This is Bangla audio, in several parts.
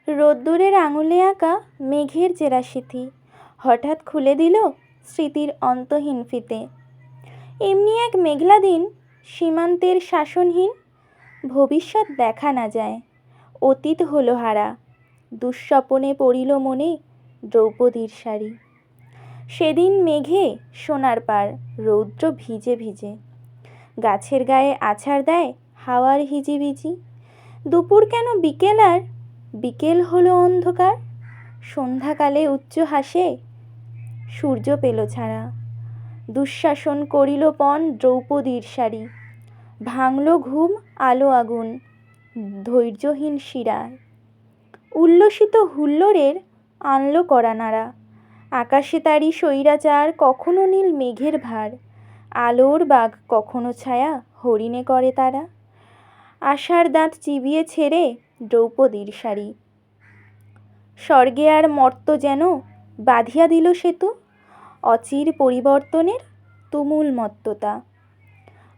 রোদ্দুরের আঙুলে আঁকা মেঘের চেরা সিথি হঠাৎ খুলে দিল স্মৃতির অন্তহীন ফিতে। এমনি এক মেঘলা দিন, সীমান্তের শাসনহীন, ভবিষ্যৎ দেখা না যায়, অতীত হলো হারা। দুঃস্বপনে পড়িল মনে দ্রৌপদীর শাড়ি। সেদিন মেঘে সোনার পাড়, রৌদ্র ভিজে ভিজে, গাছের গায়ে আছাড় দেয় হাওয়ার হিজিবিজি। দুপুর কেন বিকেল, আর বিকেল হলো অন্ধকার। সন্ধ্যাকালে উচ্চ হাসে সূর্য পেল ছাড়া। দুঃশাসন করিল পণ দ্রৌপদীর শাড়ি। ভাঙল ঘুম আলো আগুন ধৈর্যহীন শিরায়। উল্লসিত হুল্লোড়ের আনলো কড়া নাড়া। আকাশে তারি স্বৈরাচার, কখনো নীল মেঘের ভার। আলোর বাঘ কখনো ছায়া হরিণে করে তারা। আশার দাঁত চিবিয়ে ছেড়ে দ্রৌপদীর শাড়ি। স্বর্গে আর মর্ত্য যেন বাঁধিয়া দিল সেতু। অচির পরিবর্তনের তুমুল মত্ততা।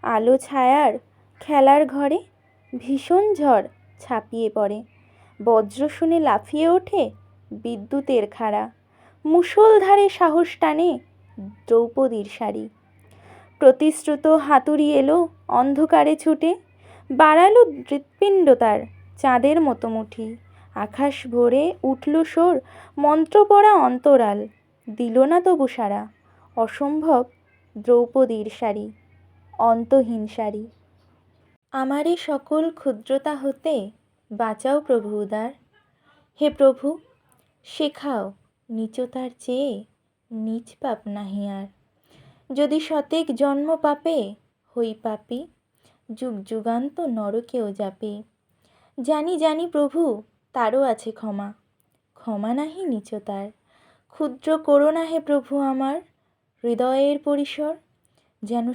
আলো ছায়ার খেলার ঘরে ভীষণ ঝড় ছাপিয়ে পড়ে। বজ্র শুনে লাফিয়ে ওঠে বিদ্যুতের খাড়া। মুষলধারে সাহস টানে দ্রৌপদীর শাড়ি। প্রতিশ্রুত হাতুড়ি এলো অন্ধকারে ছুটে, বাড়ালো হৃৎপিণ্ড তার চাঁদের মতো মুঠি। আকাশ ভরে উঠল সোর, মন্ত্র পড়া অন্তরাল, দিল না তবু সারা। অসম্ভব দ্রৌপদীর শাড়ি, অন্তহীন শাড়ি। আমারে সকল ক্ষুদ্রতা হতে বাঁচাও প্রভু উদার। হে প্রভু, শেখাও নীচতার চেয়ে নীচ পাপ নাহি আর। যদি শতেক জন্ম পাপে হই পাপী, যুগ যুগান্ত নরকেও যাপি। জানি জানি প্রভু তারও আছে ক্ষমা, ক্ষমা নাহি নীচতার। ক্ষুদ্র করো না হে প্রভু আমার হৃদয়ের পরিসর, যেন